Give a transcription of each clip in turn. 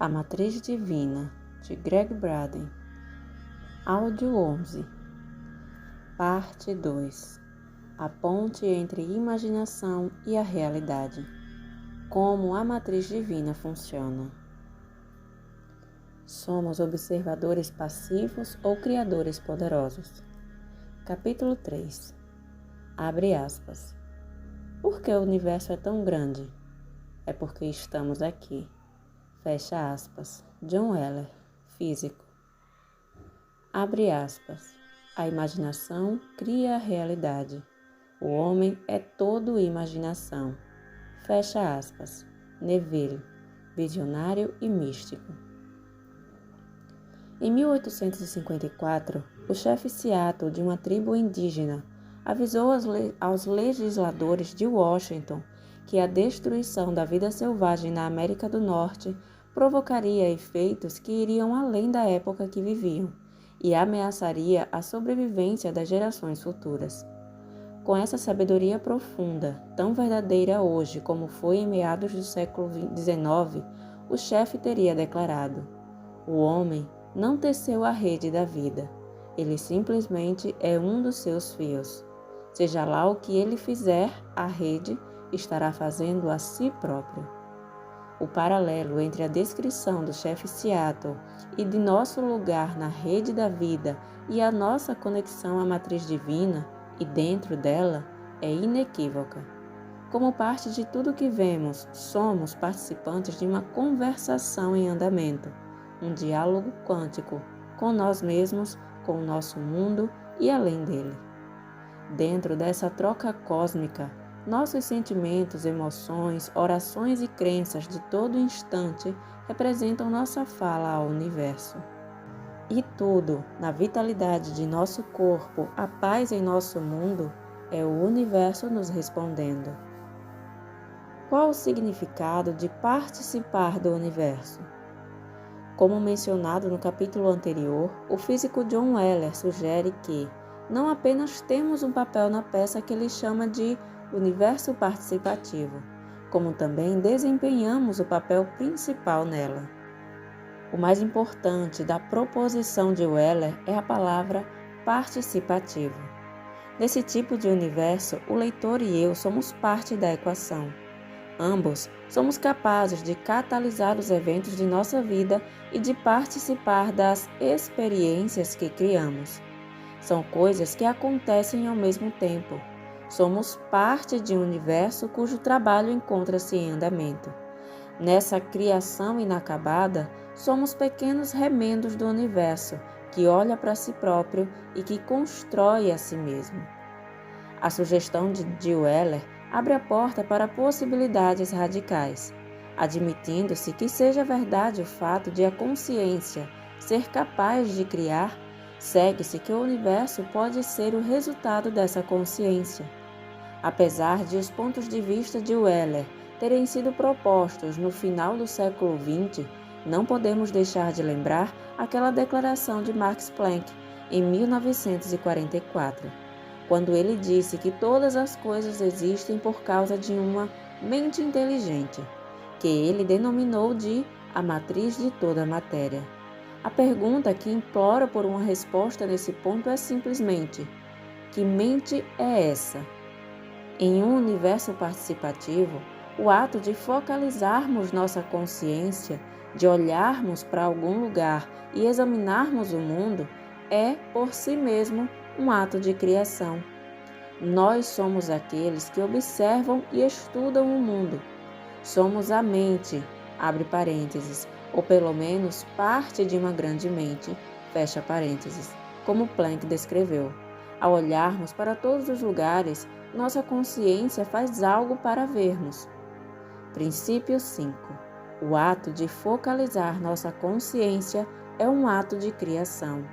A Matriz Divina, de Greg Braden. Áudio 11. Parte 2. A ponte entre imaginação e a realidade. Como a Matriz Divina funciona. Somos observadores passivos ou criadores poderosos. Capítulo 3. Abre aspas. Por que o universo é tão grande? É porque estamos aqui. Fecha aspas. John Wheeler, físico. Abre aspas. A imaginação cria a realidade. O homem é todo imaginação. Fecha aspas. Neville, visionário e místico. Em 1854, o chefe Seattle de uma tribo indígena avisou aos legisladores de Washington que a destruição da vida selvagem na América do Norte provocaria efeitos que iriam além da época que viviam e ameaçaria a sobrevivência das gerações futuras. Com essa sabedoria profunda, tão verdadeira hoje como foi em meados do século XIX, o chefe teria declarado: o homem não teceu a rede da vida, ele simplesmente é um dos seus fios. Seja lá o que ele fizer, a rede estará fazendo a si próprio. O paralelo entre a descrição do chefe Seattle e de nosso lugar na rede da vida e a nossa conexão à matriz divina e dentro dela é inequívoca. Como parte de tudo que vemos, somos participantes de uma conversação em andamento, um diálogo quântico com nós mesmos, com o nosso mundo e além dele. Dentro dessa troca cósmica, nossos sentimentos, emoções, orações e crenças de todo instante representam nossa fala ao universo. E tudo, na vitalidade de nosso corpo, a paz em nosso mundo, é o universo nos respondendo. Qual o significado de participar do universo? Como mencionado no capítulo anterior, o físico John Wheeler sugere que não apenas temos um papel na peça que ele chama de universo participativo, como também desempenhamos o papel principal nela. O mais importante da proposição de Wheeler é a palavra participativo. Nesse tipo de universo, o leitor e eu somos parte da equação. Ambos somos capazes de catalisar os eventos de nossa vida e de participar das experiências que criamos. São coisas que acontecem ao mesmo tempo. Somos parte de um universo cujo trabalho encontra-se em andamento. Nessa criação inacabada, somos pequenos remendos do universo que olha para si próprio e que constrói a si mesmo. A sugestão de Wheeler abre a porta para possibilidades radicais, admitindo-se que seja verdade o fato de a consciência ser capaz de criar. Segue-se que o universo pode ser o resultado dessa consciência. Apesar de os pontos de vista de Wheeler terem sido propostos no final do século XX, não podemos deixar de lembrar aquela declaração de Max Planck em 1944, quando ele disse que todas as coisas existem por causa de uma mente inteligente, que ele denominou de a matriz de toda a matéria. A pergunta que implora por uma resposta nesse ponto é simplesmente: que mente é essa? Em um universo participativo, o ato de focalizarmos nossa consciência, de olharmos para algum lugar e examinarmos o mundo, é, por si mesmo, um ato de criação. Nós somos aqueles que observam e estudam o mundo. Somos a mente, abre parênteses, ou pelo menos parte de uma grande mente, fecha parênteses, como Planck descreveu. Ao olharmos para todos os lugares, nossa consciência faz algo para vermos. Princípio 5. O ato de focalizar nossa consciência é um ato de criação.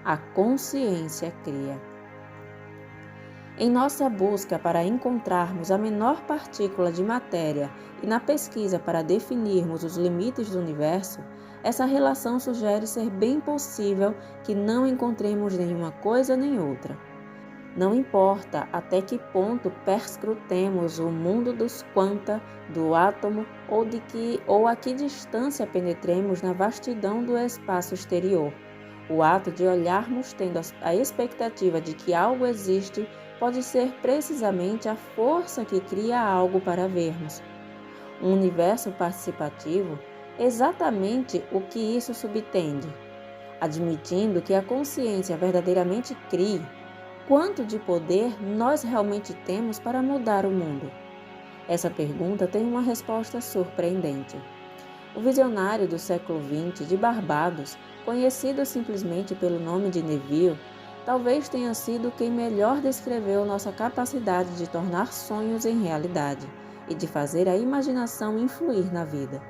A consciência cria. Em nossa busca para encontrarmos a menor partícula de matéria e na pesquisa para definirmos os limites do universo, essa relação sugere ser bem possível que não encontremos nenhuma coisa nem outra. Não importa até que ponto perscrutemos o mundo dos quanta, do átomo ou a que distância penetremos na vastidão do espaço exterior. O ato de olharmos tendo a expectativa de que algo existe pode ser precisamente a força que cria algo para vermos. Um universo participativo, exatamente o que isso subtende. Admitindo que a consciência verdadeiramente crie, quanto de poder nós realmente temos para mudar o mundo? Essa pergunta tem uma resposta surpreendente. O visionário do século XX de Barbados, conhecido simplesmente pelo nome de Neville, talvez tenha sido quem melhor descreveu nossa capacidade de tornar sonhos em realidade e de fazer a imaginação influir na vida.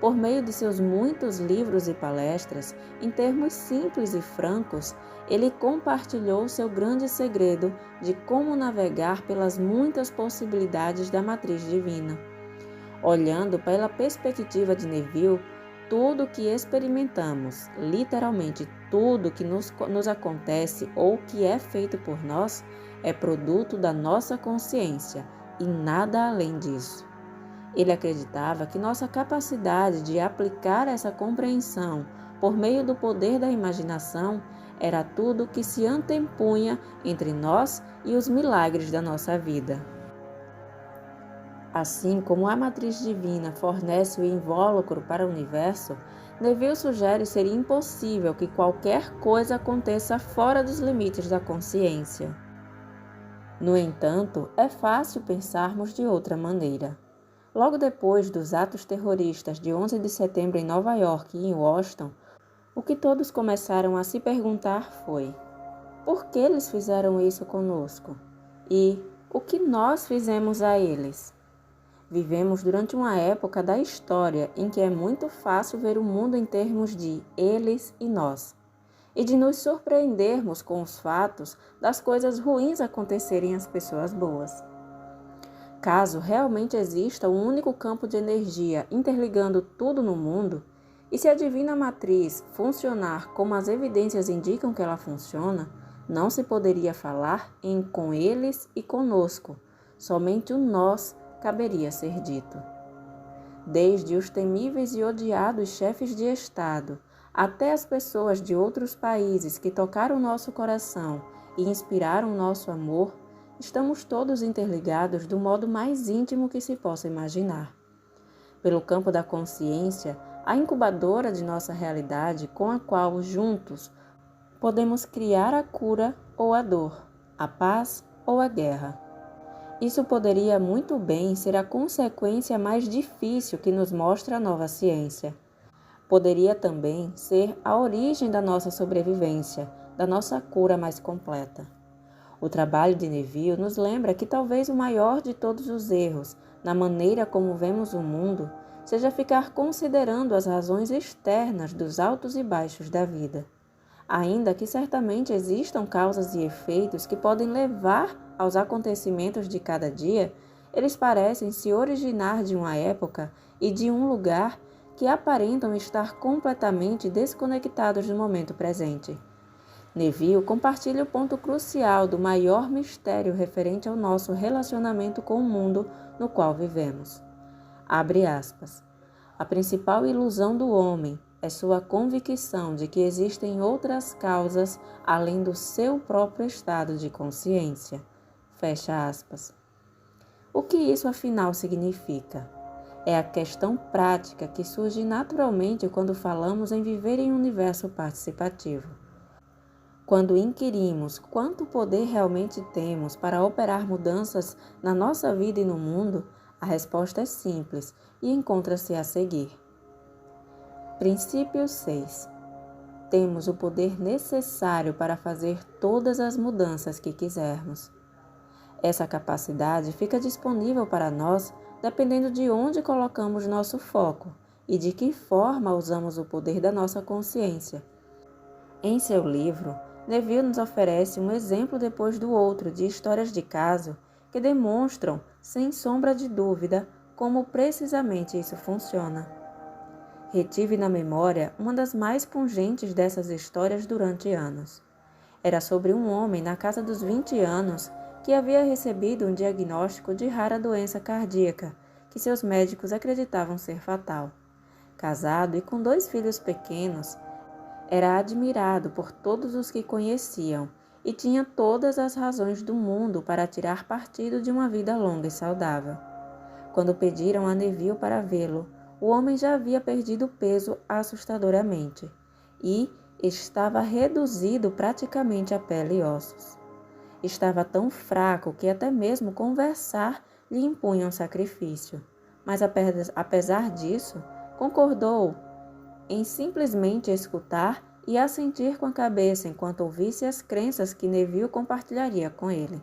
Por meio de seus muitos livros e palestras, em termos simples e francos, ele compartilhou seu grande segredo de como navegar pelas muitas possibilidades da matriz divina. Olhando pela perspectiva de Neville, tudo que experimentamos, literalmente tudo que nos acontece ou que é feito por nós, é produto da nossa consciência e nada além disso. Ele acreditava que nossa capacidade de aplicar essa compreensão por meio do poder da imaginação era tudo que se antepunha entre nós e os milagres da nossa vida. Assim como a matriz divina fornece o invólucro para o universo, Neville sugere ser impossível que qualquer coisa aconteça fora dos limites da consciência. No entanto, é fácil pensarmos de outra maneira. Logo depois dos atos terroristas de 11 de setembro em Nova York e em Washington, o que todos começaram a se perguntar foi: por que eles fizeram isso conosco? E o que nós fizemos a eles? Vivemos durante uma época da história em que é muito fácil ver o mundo em termos de eles e nós, e de nos surpreendermos com os fatos das coisas ruins acontecerem às pessoas boas. Caso realmente exista um único campo de energia interligando tudo no mundo, e se a divina matriz funcionar como as evidências indicam que ela funciona, não se poderia falar em com eles e conosco, somente o nós caberia ser dito. Desde os temíveis e odiados chefes de Estado, até as pessoas de outros países que tocaram nosso coração e inspiraram nosso amor, estamos todos interligados do modo mais íntimo que se possa imaginar. Pelo campo da consciência, a incubadora de nossa realidade com a qual, juntos, podemos criar a cura ou a dor, a paz ou a guerra. Isso poderia muito bem ser a consequência mais difícil que nos mostra a nova ciência. Poderia também ser a origem da nossa sobrevivência, da nossa cura mais completa. O trabalho de Neville nos lembra que talvez o maior de todos os erros, na maneira como vemos o mundo, seja ficar considerando as razões externas dos altos e baixos da vida. Ainda que certamente existam causas e efeitos que podem levar aos acontecimentos de cada dia, eles parecem se originar de uma época e de um lugar que aparentam estar completamente desconectados do momento presente. Neville compartilha o ponto crucial do maior mistério referente ao nosso relacionamento com o mundo no qual vivemos. Abre aspas. A principal ilusão do homem é sua convicção de que existem outras causas além do seu próprio estado de consciência. Fecha aspas. O que isso afinal significa? É a questão prática que surge naturalmente quando falamos em viver em um universo participativo. Quando inquirimos quanto poder realmente temos para operar mudanças na nossa vida e no mundo, a resposta é simples e encontra-se a seguir. Princípio 6. Temos o poder necessário para fazer todas as mudanças que quisermos. Essa capacidade fica disponível para nós dependendo de onde colocamos nosso foco e de que forma usamos o poder da nossa consciência. Em seu livro, Neville nos oferece um exemplo depois do outro de histórias de caso que demonstram, sem sombra de dúvida, como precisamente isso funciona. Retive na memória uma das mais pungentes dessas histórias durante anos. Era sobre um homem na casa dos 20 anos que havia recebido um diagnóstico de rara doença cardíaca, que seus médicos acreditavam ser fatal. Casado e com 2 filhos pequenos, era admirado por todos os que conheciam e tinha todas as razões do mundo para tirar partido de uma vida longa e saudável. Quando pediram a Neville para vê-lo, o homem já havia perdido peso assustadoramente e estava reduzido praticamente a pele e ossos. Estava tão fraco que até mesmo conversar lhe impunha um sacrifício, mas apesar disso, concordou em simplesmente escutar e assentir com a cabeça enquanto ouvisse as crenças que Neville compartilharia com ele.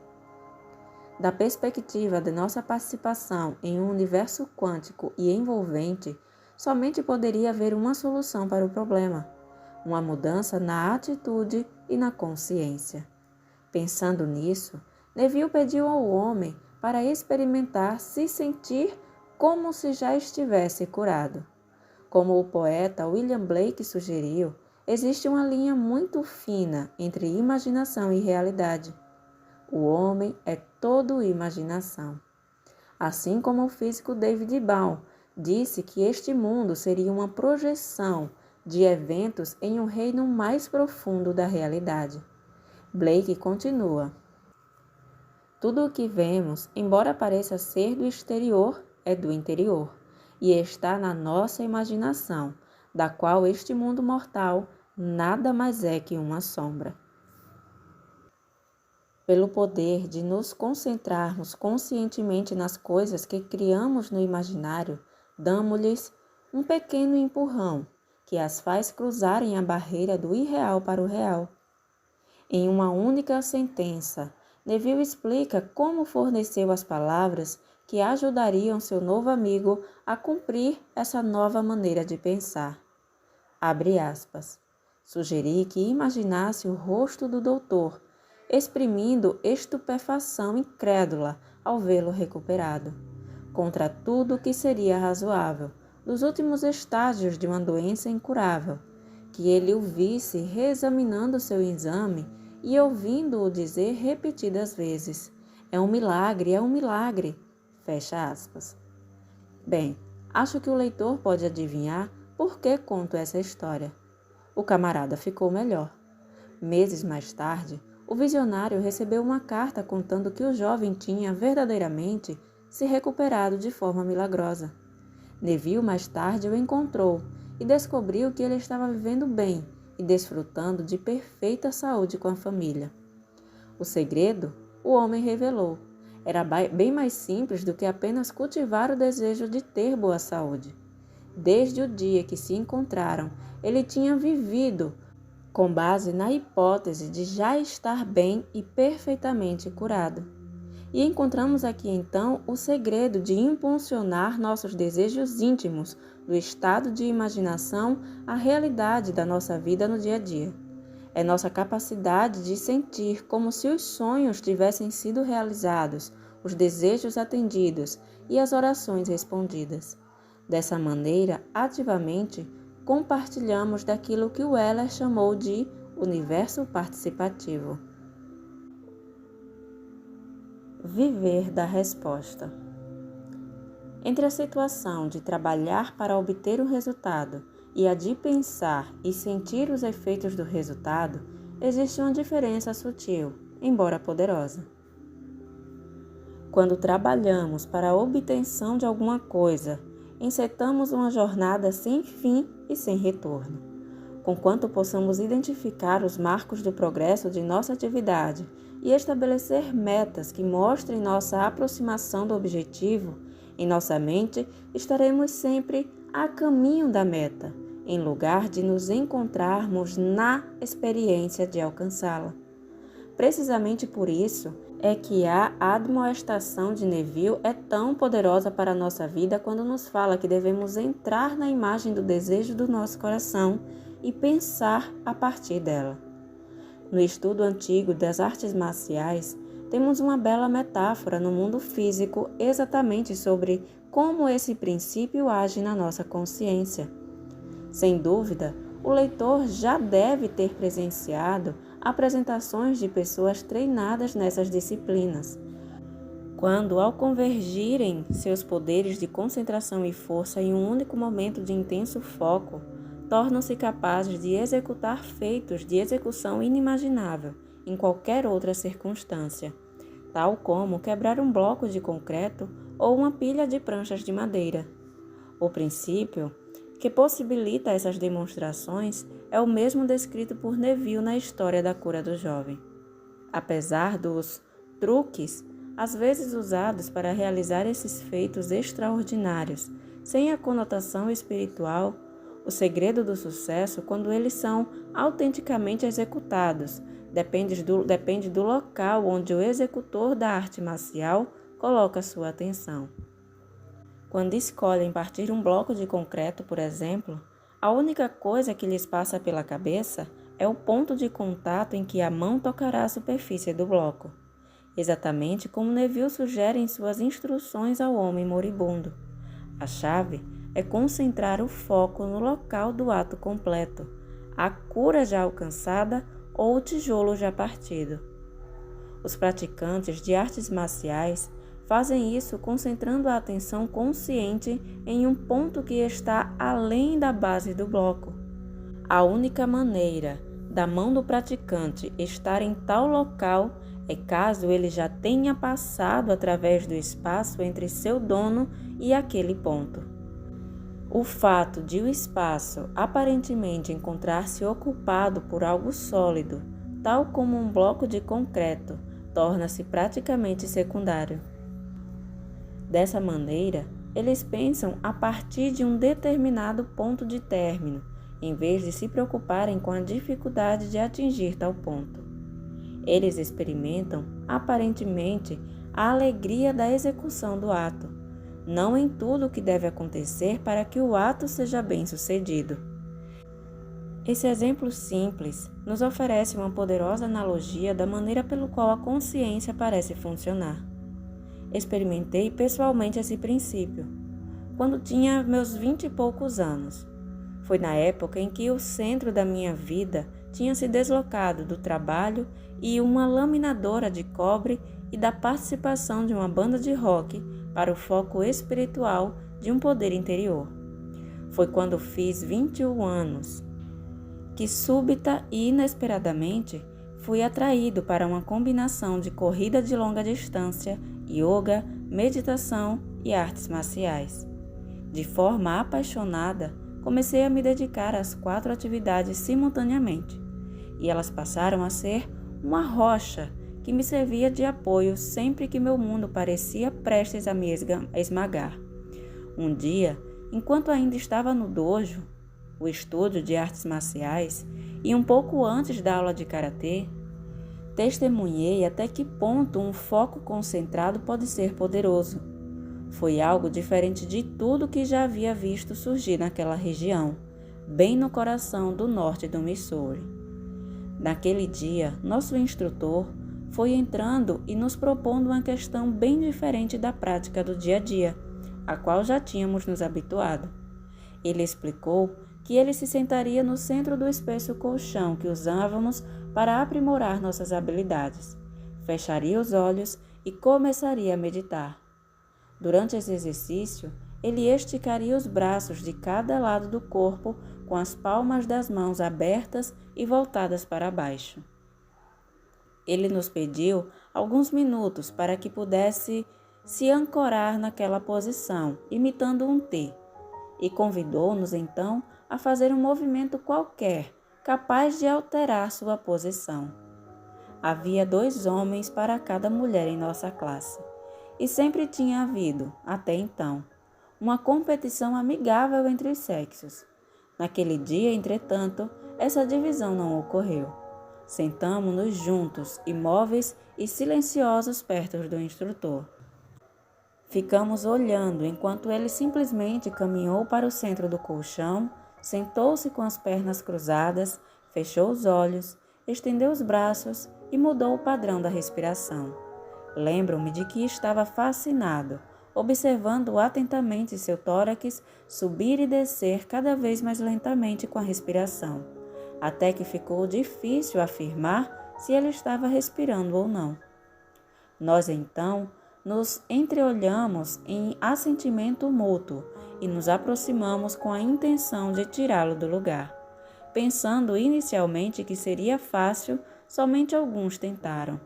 Da perspectiva de nossa participação em um universo quântico e envolvente, somente poderia haver uma solução para o problema: uma mudança na atitude e na consciência. Pensando nisso, Neville pediu ao homem para experimentar se sentir como se já estivesse curado. Como o poeta William Blake sugeriu, existe uma linha muito fina entre imaginação e realidade. O homem é todo imaginação. Assim como o físico David Bohm disse que este mundo seria uma projeção de eventos em um reino mais profundo da realidade. Blake continua: tudo o que vemos, embora pareça ser do exterior, é do interior, e está na nossa imaginação, da qual este mundo mortal nada mais é que uma sombra. Pelo poder de nos concentrarmos conscientemente nas coisas que criamos no imaginário, damos-lhes um pequeno empurrão que as faz cruzarem a barreira do irreal para o real. Em uma única sentença, Neville explica como forneceu as palavras que ajudariam seu novo amigo a cumprir essa nova maneira de pensar. Abre aspas. Sugeri que imaginasse o rosto do doutor, exprimindo estupefação incrédula ao vê-lo recuperado, contra tudo o que seria razoável, dos últimos estágios de uma doença incurável, que ele o visse reexaminando seu exame e ouvindo-o dizer repetidas vezes: é um milagre, fecha aspas. Bem, acho que o leitor pode adivinhar por que conto essa história. O camarada ficou melhor. Meses mais tarde, o visionário recebeu uma carta contando que o jovem tinha verdadeiramente se recuperado de forma milagrosa. Neville mais tarde o encontrou e descobriu que ele estava vivendo bem e desfrutando de perfeita saúde com a família. O segredo, o homem revelou, era bem mais simples do que apenas cultivar o desejo de ter boa saúde. Desde o dia que se encontraram, ele tinha vivido com base na hipótese de já estar bem e perfeitamente curado. E encontramos aqui então o segredo de impulsionar nossos desejos íntimos do estado de imaginação à realidade da nossa vida no dia a dia. É nossa capacidade de sentir como se os sonhos tivessem sido realizados, os desejos atendidos e as orações respondidas. Dessa maneira, ativamente, compartilhamos daquilo que Weller chamou de universo participativo. Viver da resposta. Entre a situação de trabalhar para obter um resultado e a de pensar e sentir os efeitos do resultado, existe uma diferença sutil, embora poderosa. Quando trabalhamos para a obtenção de alguma coisa, encetamos uma jornada sem fim e sem retorno. Conquanto possamos identificar os marcos do progresso de nossa atividade e estabelecer metas que mostrem nossa aproximação do objetivo, em nossa mente estaremos sempre a caminho da meta, em lugar de nos encontrarmos na experiência de alcançá-la. Precisamente por isso é que a admoestação de Neville é tão poderosa para a nossa vida quando nos fala que devemos entrar na imagem do desejo do nosso coração e pensar a partir dela. No estudo antigo das artes marciais, temos uma bela metáfora no mundo físico exatamente sobre como esse princípio age na nossa consciência. Sem dúvida, o leitor já deve ter presenciado apresentações de pessoas treinadas nessas disciplinas. Quando, ao convergirem seus poderes de concentração e força em um único momento de intenso foco, tornam-se capazes de executar feitos de execução inimaginável em qualquer outra circunstância, tal como quebrar um bloco de concreto ou uma pilha de pranchas de madeira. O princípio que possibilita essas demonstrações é o mesmo descrito por Neville na história da cura do jovem. Apesar dos truques às vezes usados para realizar esses feitos extraordinários, sem a conotação espiritual, o segredo do sucesso, quando eles são autenticamente executados, depende do local onde o executor da arte marcial coloca sua atenção. Quando escolhem partir um bloco de concreto, por exemplo, a única coisa que lhes passa pela cabeça é o ponto de contato em que a mão tocará a superfície do bloco, exatamente como Neville sugere em suas instruções ao homem moribundo. A chave é concentrar o foco no local do ato completo, a cura já alcançada ou o tijolo já partido. Os praticantes de artes marciais fazem isso concentrando a atenção consciente em um ponto que está além da base do bloco. A única maneira da mão do praticante estar em tal local é caso ele já tenha passado através do espaço entre seu dono e aquele ponto. O fato de o espaço aparentemente encontrar-se ocupado por algo sólido, tal como um bloco de concreto, torna-se praticamente secundário. Dessa maneira, eles pensam a partir de um determinado ponto de término, em vez de se preocuparem com a dificuldade de atingir tal ponto. Eles experimentam, aparentemente, a alegria da execução do ato, não em tudo o que deve acontecer para que o ato seja bem-sucedido. Esse exemplo simples nos oferece uma poderosa analogia da maneira pelo qual a consciência parece funcionar. Experimentei pessoalmente esse princípio, quando tinha meus 20 e poucos anos. Foi na época em que o centro da minha vida tinha se deslocado do trabalho e uma laminadora de cobre e da participação de uma banda de rock para o foco espiritual de um poder interior. Foi quando fiz 21 anos que súbita e inesperadamente fui atraído para uma combinação de corrida de longa distância, yoga, meditação e artes marciais. De forma apaixonada, comecei a me dedicar às 4 atividades simultaneamente, e elas passaram a ser uma rocha que me servia de apoio sempre que meu mundo parecia prestes a me esmagar. Um dia, enquanto ainda estava no dojo, o estúdio de artes marciais, e um pouco antes da aula de karatê, testemunhei até que ponto um foco concentrado pode ser poderoso. Foi algo diferente de tudo que já havia visto surgir naquela região, bem no coração do norte do Missouri. Naquele dia, nosso instrutor foi entrando e nos propondo uma questão bem diferente da prática do dia a dia, a qual já tínhamos nos habituado. Ele explicou que ele se sentaria no centro do espesso colchão que usávamos para aprimorar nossas habilidades, fecharia os olhos e começaria a meditar. Durante esse exercício, ele esticaria os braços de cada lado do corpo com as palmas das mãos abertas e voltadas para baixo. Ele nos pediu alguns minutos para que pudesse se ancorar naquela posição, imitando um T, e convidou-nos então a fazer um movimento qualquer capaz de alterar sua posição. Havia 2 homens para cada mulher em nossa classe, e sempre tinha havido, até então, uma competição amigável entre os sexos. Naquele dia, entretanto, essa divisão não ocorreu. Sentamo-nos juntos, imóveis e silenciosos perto do instrutor. Ficamos olhando enquanto ele simplesmente caminhou para o centro do colchão, sentou-se com as pernas cruzadas, fechou os olhos, estendeu os braços e mudou o padrão da respiração. Lembro-me de que estava fascinado, observando atentamente seu tórax subir e descer cada vez mais lentamente com a respiração, até que ficou difícil afirmar se ele estava respirando ou não. Nós então nos entreolhamos em assentimento mútuo e nos aproximamos com a intenção de tirá-lo do lugar. Pensando inicialmente que seria fácil, somente alguns tentaram.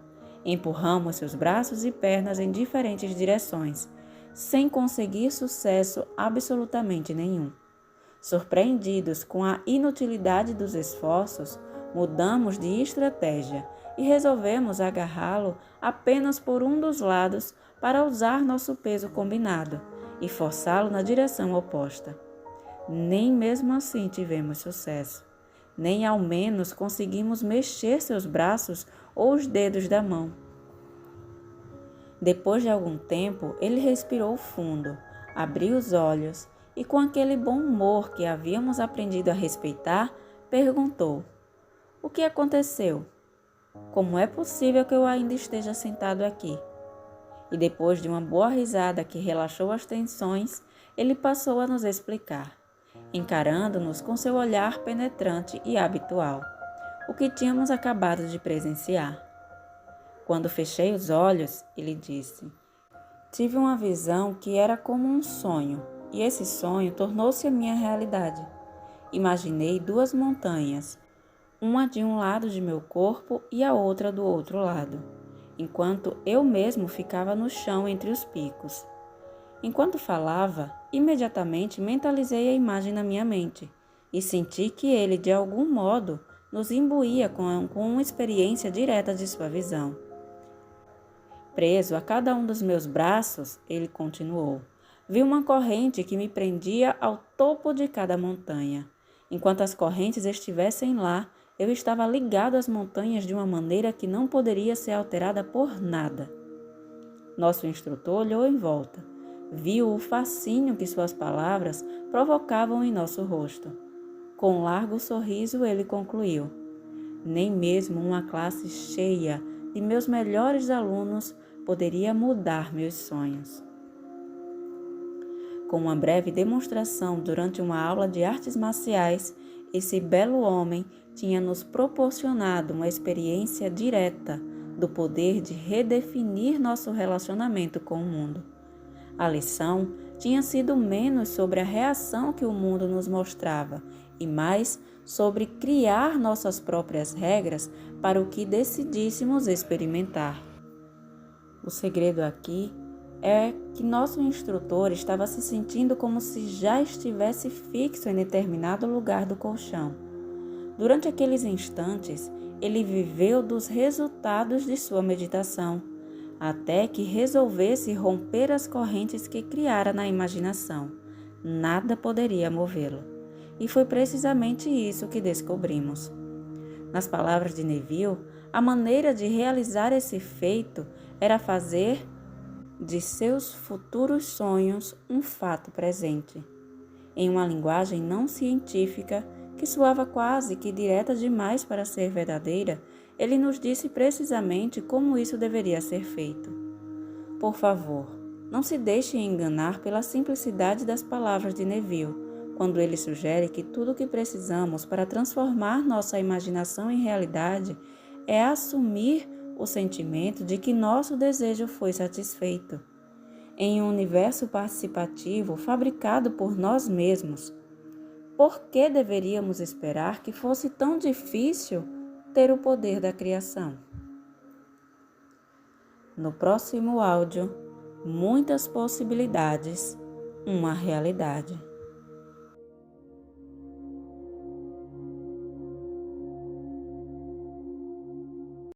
Empurramos seus braços e pernas em diferentes direções, sem conseguir sucesso absolutamente nenhum. Surpreendidos com a inutilidade dos esforços, mudamos de estratégia e resolvemos agarrá-lo apenas por um dos lados para usar nosso peso combinado e forçá-lo na direção oposta. Nem mesmo assim tivemos sucesso. Nem ao menos conseguimos mexer seus braços ou os dedos da mão. Depois de algum tempo, ele respirou fundo, abriu os olhos e, com aquele bom humor que havíamos aprendido a respeitar, perguntou: "O que aconteceu? Como é possível que eu ainda esteja sentado aqui?" E depois de uma boa risada que relaxou as tensões, ele passou a nos explicar, encarando-nos com seu olhar penetrante e habitual, o que tínhamos acabado de presenciar. Quando fechei os olhos, ele disse: "Tive uma visão que era como um sonho, e esse sonho tornou-se a minha realidade. Imaginei duas montanhas, uma de um lado de meu corpo e a outra do outro lado, enquanto eu mesmo ficava no chão entre os picos. Enquanto falava, imediatamente mentalizei a imagem na minha mente e senti que ele, de algum modo, nos imbuía com uma experiência direta de sua visão. Preso a cada um dos meus braços, ele continuou, vi uma corrente que me prendia ao topo de cada montanha. Enquanto as correntes estivessem lá, eu estava ligado às montanhas de uma maneira que não poderia ser alterada por nada." Nosso instrutor olhou em volta. Viu o fascínio que suas palavras provocavam em nosso rosto. Com um largo sorriso, ele concluiu: "Nem mesmo uma classe cheia de meus melhores alunos poderia mudar meus sonhos." Com uma breve demonstração durante uma aula de artes marciais, esse belo homem tinha nos proporcionado uma experiência direta do poder de redefinir nosso relacionamento com o mundo. A lição tinha sido menos sobre a reação que o mundo nos mostrava e mais sobre criar nossas próprias regras para o que decidíssemos experimentar. O segredo aqui é que nosso instrutor estava se sentindo como se já estivesse fixo em determinado lugar do colchão. Durante aqueles instantes, ele viveu dos resultados de sua meditação, até que resolvesse romper as correntes que criara na imaginação. Nada poderia movê-lo. E foi precisamente isso que descobrimos. Nas palavras de Neville, a maneira de realizar esse feito era fazer de seus futuros sonhos um fato presente. Em uma linguagem não científica, que soava quase que direta demais para ser verdadeira, ele nos disse precisamente como isso deveria ser feito. Por favor, não se deixe enganar pela simplicidade das palavras de Neville, quando ele sugere que tudo o que precisamos para transformar nossa imaginação em realidade é assumir o sentimento de que nosso desejo foi satisfeito. Em um universo participativo fabricado por nós mesmos, por que deveríamos esperar que fosse tão difícil ter o poder da criação? No próximo áudio, muitas possibilidades, uma realidade.